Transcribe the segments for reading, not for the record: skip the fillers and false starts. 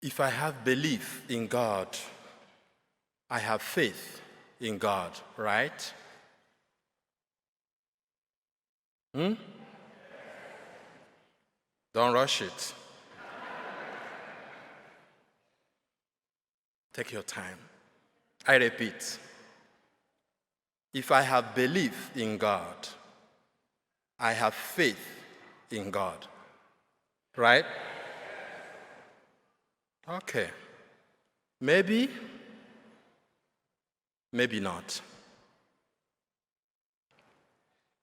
If I have belief in God, I have faith in God, right? Don't rush it. Take your time. I repeat. If I have belief in God, I have faith in God. Right? Okay. Maybe not.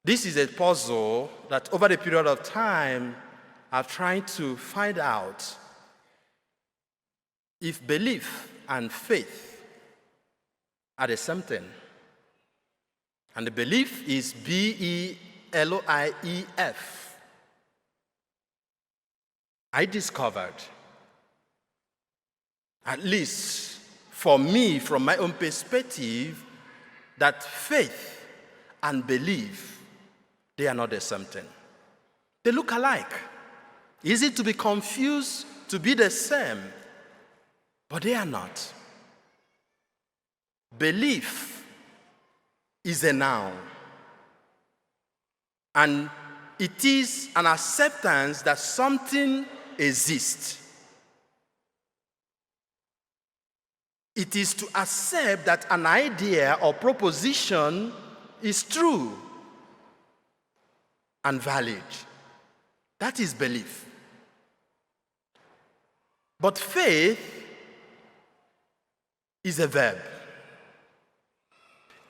This is a puzzle that over the period of time, I've tried to find out if belief and faith are the same thing. And the belief is B-E-L-I-E-F. I discovered, at least for me, from my own perspective, that faith and belief, they are not the same thing. They look alike. Easy to be confused, to be the same, but they are not. Belief is a noun, and it is an acceptance that something exists. It is to accept that an idea or proposition is true and valid. That is belief. But faith is a verb.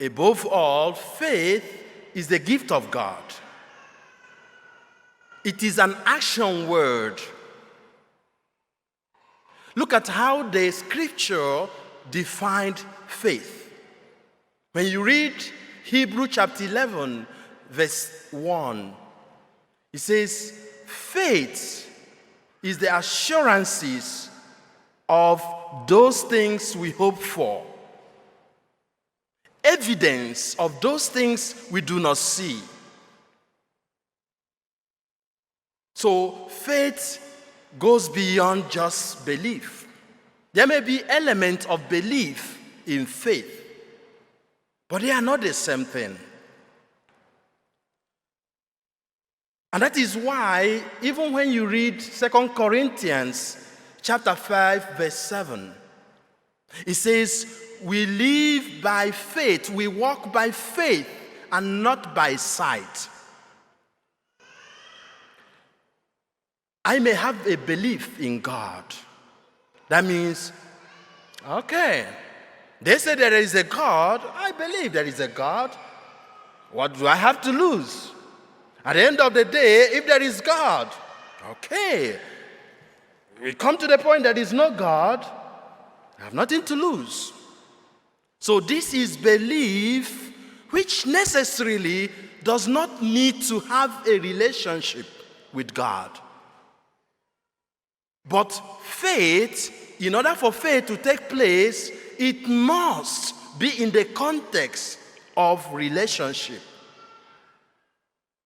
Above all, faith is the gift of God. It is an action word. Look at how the scripture defined faith. When you read Hebrews chapter 11, verse 1, it says, faith is the assurances of those things we hope for, evidence of those things we do not see. So faith goes beyond just belief. There may be elements of belief in faith, but they are not the same thing. And that is why, even when you read 2 Corinthians chapter 5, verse 7, it says, we live by faith, we walk by faith, and not by sight. I may have a belief in God. That means, okay, they say there is a God. I believe there is a God. What do I have to lose? At the end of the day, if there is God, okay, we come to the point that there is no God, I have nothing to lose. So this is belief which necessarily does not need to have a relationship with God. But faith, in order for faith to take place, it must be in the context of relationship.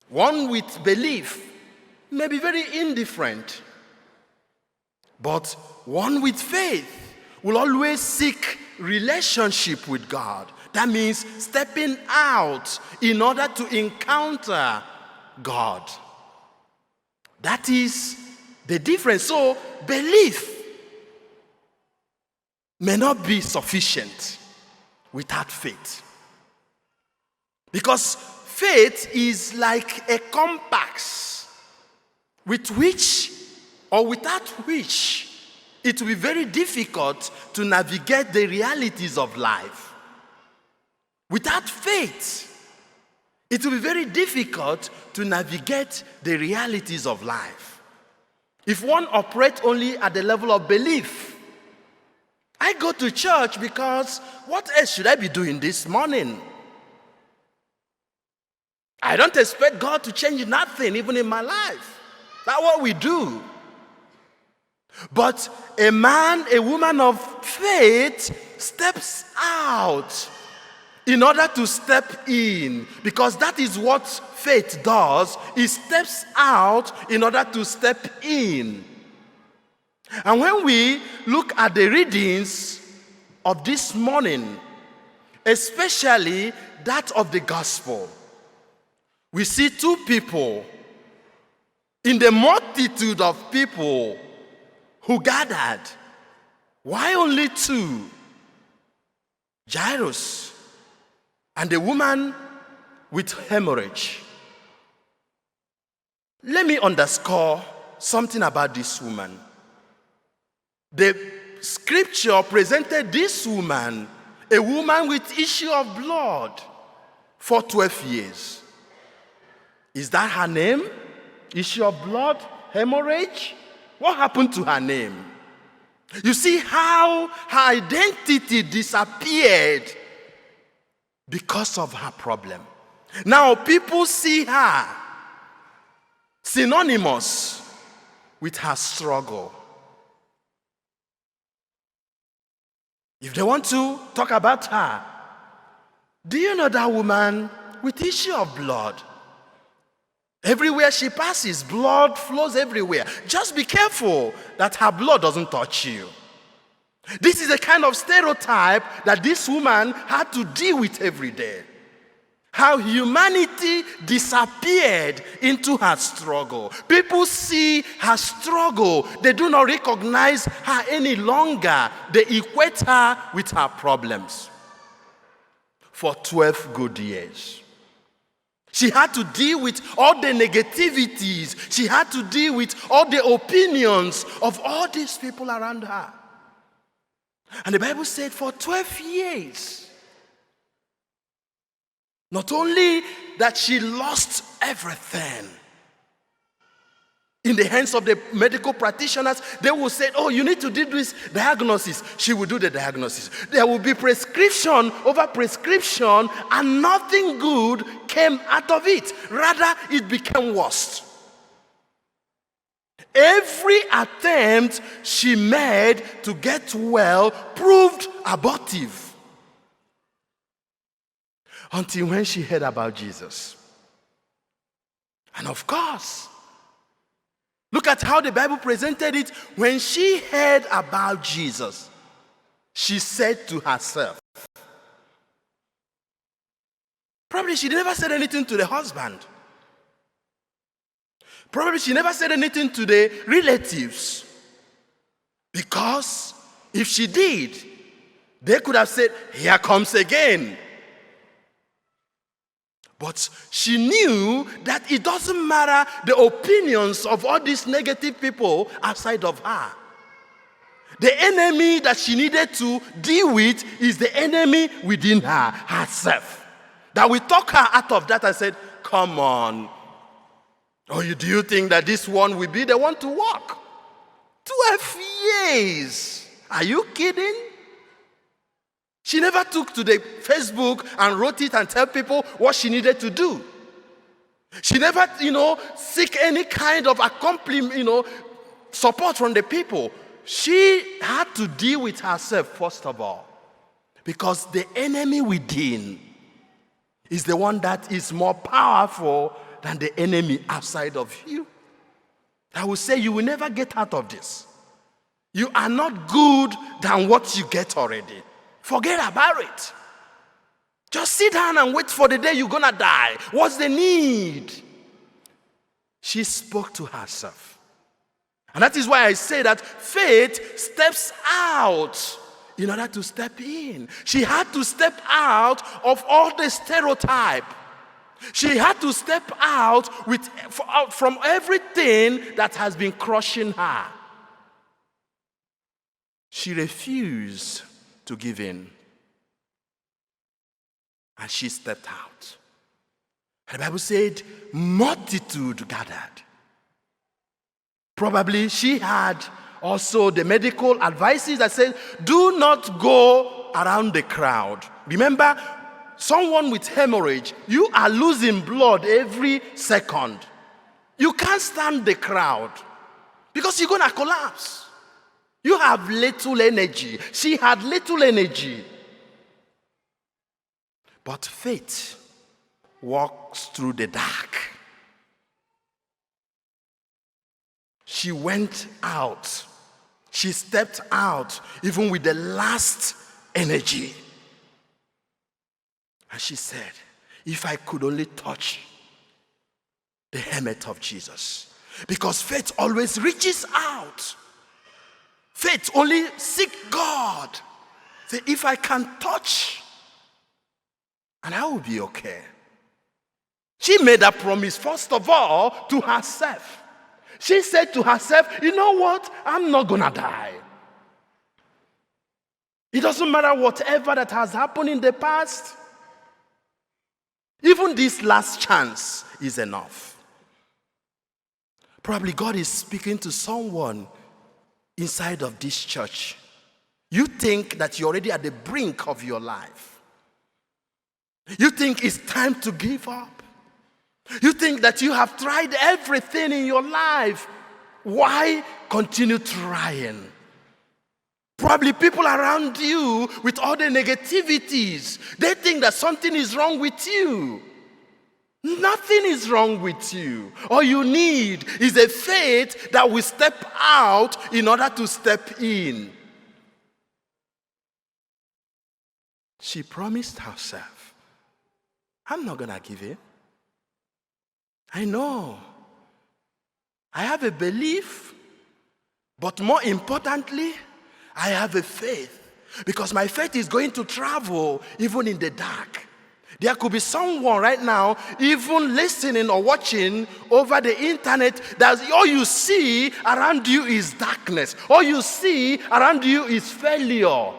One with belief may be very indifferent, but one with faith will always seek relationship with God. That means stepping out in order to encounter God. That is the difference. So belief may not be sufficient without faith. Because faith is like a compass with which or without which it will be very difficult to navigate the realities of life. Without faith, it will be very difficult to navigate the realities of life. If one operates only at the level of belief, I go to church because what else should I be doing this morning? I don't expect God to change nothing, even in my life. That's what we do. But a man, a woman of faith steps out in order to step in, because that is what faith does. It steps out in order to step in. And when we look at the readings of this morning, especially that of the gospel, we see two people in the multitude of people who gathered. Why only two? Jairus and the woman with hemorrhage. Let me underscore something about this woman. The scripture presented this woman, a woman with issue of blood for 12 years. Is that her name? Issue of blood? Hemorrhage? What happened to her name? You see how her identity disappeared because of her problem. Now people see her synonymous with her struggle. If they want to talk about her, do you know that woman with issue of blood? Everywhere she passes, blood flows everywhere. Just be careful that her blood doesn't touch you. This is a kind of stereotype that this woman had to deal with every day. How humanity disappeared into her struggle. People see her struggle. They do not recognize her any longer. They equate her with her problems. For 12 good years. She had to deal with all the negativities. She had to deal with all the opinions of all these people around her. And the Bible said for 12 years, not only that she lost everything. In the hands of the medical practitioners, they will say, oh, you need to do this diagnosis. She will do the diagnosis. There will be prescription over prescription, and nothing good came out of it. Rather, it became worse. Every attempt she made to get well proved abortive. Until when she heard about Jesus. And of course, look at how the Bible presented it. When she heard about Jesus, she said to herself, probably she never said anything to the husband. Probably she never said anything to the relatives. Because if she did, they could have said, here comes again. But she knew that it doesn't matter the opinions of all these negative people outside of her. The enemy that she needed to deal with is the enemy within her, herself. That we talk her out of that and said, come on. Or do you think that this one will be the one to walk? 12 years. Are you kidding? She never took to the Facebook and wrote it and tell people what she needed to do. She never, seek any kind of support from the people. She had to deal with herself first of all. Because the enemy within is the one that is more powerful than the enemy outside of you. I will say you will never get out of this. You are not good than what you get already. Forget about it. Just sit down and wait for the day you're going to die. What's the need? She spoke to herself. And that is why I say that faith steps out in order to step in. She had to step out of all the stereotype. She had to step out from everything that has been crushing her. She refused to give in. And she stepped out. And the Bible said, multitude gathered. Probably she had also the medical advices that said, do not go around the crowd. Remember, someone with hemorrhage, you are losing blood every second. You can't stand the crowd because you're going to collapse. You have little energy. She had little energy. But faith walks through the dark. She went out She stepped out even with the last energy. And she said, if I could only touch the helmet of Jesus. Because faith always reaches out. Faith only seeks God. Say, if I can touch, and I will be okay. She made a promise, first of all, to herself. She said to herself, you know what? I'm not going to die. It doesn't matter whatever that has happened in the past. Even this last chance is enough. Probably God is speaking to someone inside of this church. You think that you're already at the brink of your life. You think it's time to give up. You think that you have tried everything in your life. Why continue trying? Probably people around you with all the negativities, they think that something is wrong with you. Nothing is wrong with you. All you need is a faith that will step out in order to step in. She promised herself, I'm not going to give in. I know. I have a belief, but more importantly, I have a faith. Because my faith is going to travel even in the dark. There could be someone right now, even listening or watching over the internet, that all you see around you is darkness. All you see around you is failure.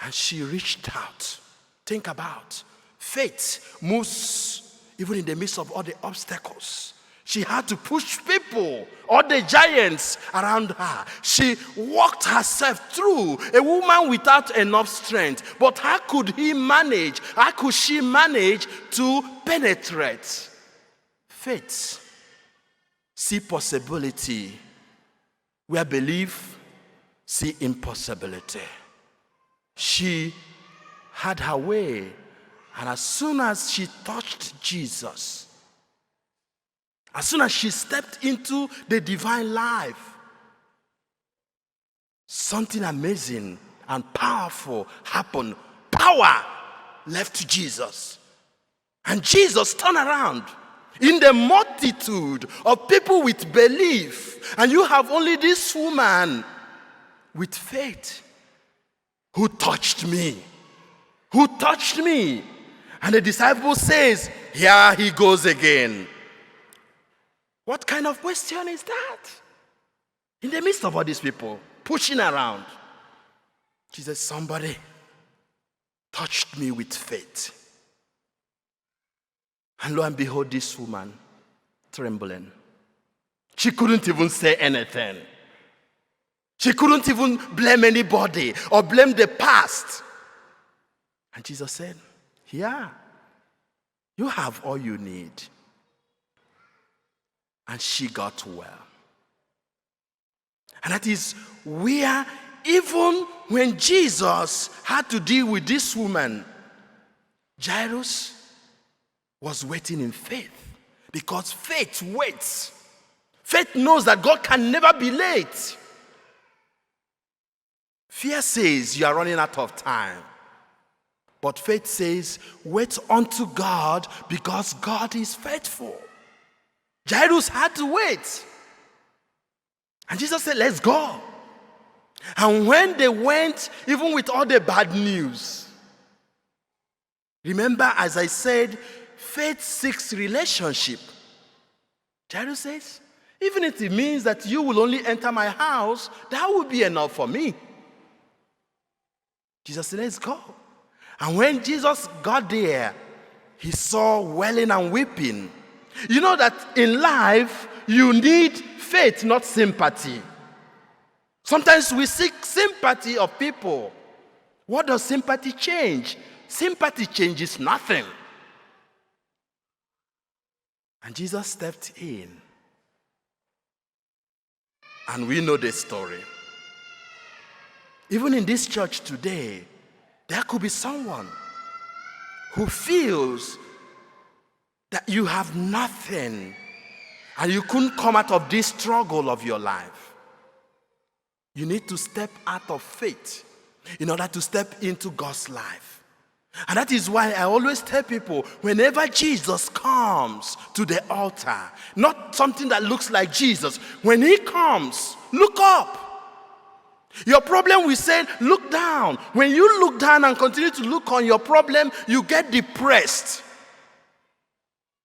And she reached out. Think about faith moves even in the midst of all the obstacles. She had to push people, all the giants around her. She walked herself through, a woman without enough strength. But how could he manage? How could she manage to penetrate? Faith. See possibility where belief see impossibility. She had her way, and as soon as she touched Jesus, as soon as she stepped into the divine life, something amazing and powerful happened. Power left Jesus. And Jesus turned around in the multitude of people with belief. And you have only this woman with faith who touched me. Who touched me. And the disciple says, here he goes again. What kind of question is that? In the midst of all these people pushing around, Jesus, somebody touched me with faith. And lo and behold, this woman trembling. She couldn't even say anything. She couldn't even blame anybody or blame the past. And Jesus said, yeah, you have all you need. And she got well. And that is where, even when Jesus had to deal with this woman, Jairus was waiting in faith. Because faith waits. Faith knows that God can never be late. Fear says you are running out of time. But faith says, wait unto God, because God is faithful. Jairus had to wait. And Jesus said, let's go. And when they went, even with all the bad news, remember, as I said, faith seeks relationship. Jairus says, even if it means that you will only enter my house, that will be enough for me. Jesus said, let's go. And when Jesus got there, he saw wailing and weeping. You know that in life, you need faith, not sympathy. Sometimes we seek sympathy of people. What does sympathy change? Sympathy changes nothing. And Jesus stepped in. And we know the story. Even in this church today, there could be someone who feels that you have nothing and you couldn't come out of this struggle of your life, you need to step out of faith in order to step into God's life. And that is why I always tell people, whenever Jesus comes to the altar, not something that looks like Jesus, when he comes, look up. Your problem, we said, look down. When you look down and continue to look on your problem, you get depressed.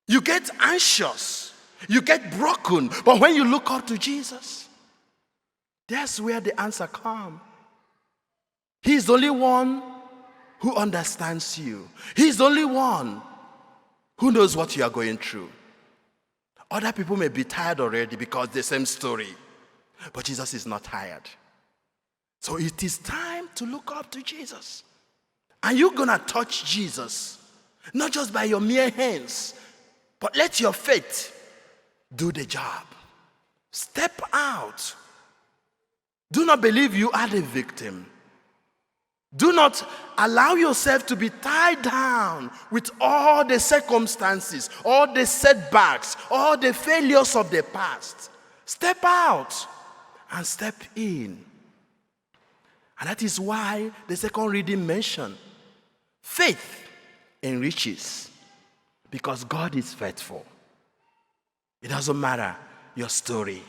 You get anxious. You get broken. But when you look up to Jesus, that's where the answer comes. He's the only one who understands you. He's the only one who knows what you are going through. Other people may be tired already because the same story. But Jesus is not tired. So it is time to look up to Jesus. And you're going to touch Jesus, not just by your mere hands, but let your faith do the job. Step out. Do not believe you are the victim. Do not allow yourself to be tied down with all the circumstances, all the setbacks, all the failures of the past. Step out and step in. And that is why the second reading mentioned faith enriches, because God is faithful. It doesn't matter your story.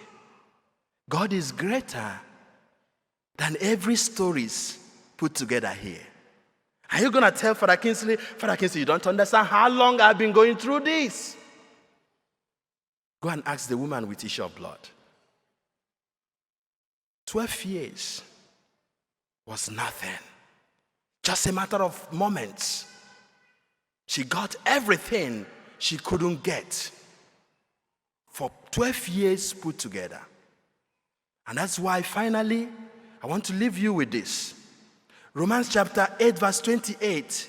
God is greater than every stories put together here. Are you going to tell Father Kingsley, you don't understand how long I've been going through this? Go and ask the woman with issue of blood. 12 years was nothing. Just a matter of moments. She got everything she couldn't get for 12 years put together. And that's why finally, I want to leave you with this. Romans chapter 8 verse 28.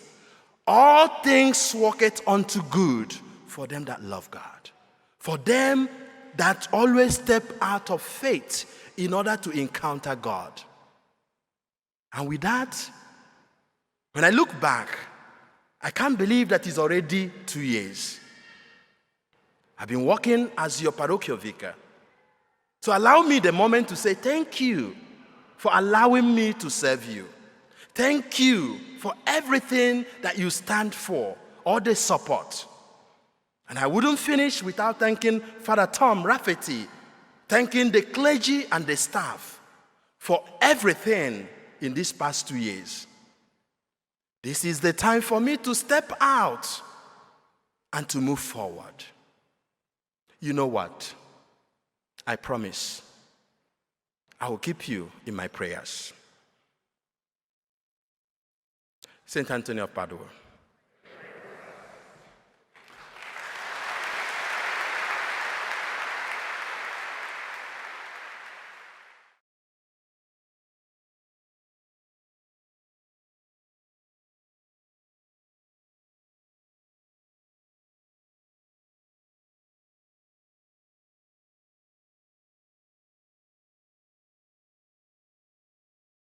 All things worketh unto good for them that love God. For them that always step out of faith in order to encounter God. And with that, when I look back, I can't believe that it's already 2 years. I've been working as your parochial vicar. So allow me the moment to say thank you for allowing me to serve you. Thank you for everything that you stand for, all the support. And I wouldn't finish without thanking Father Tom Rafferty, thanking the clergy and the staff for everything in these past 2 years. This is the time for me to step out and to move forward. You know what? I promise I will keep you in my prayers. Saint Anthony of Padua.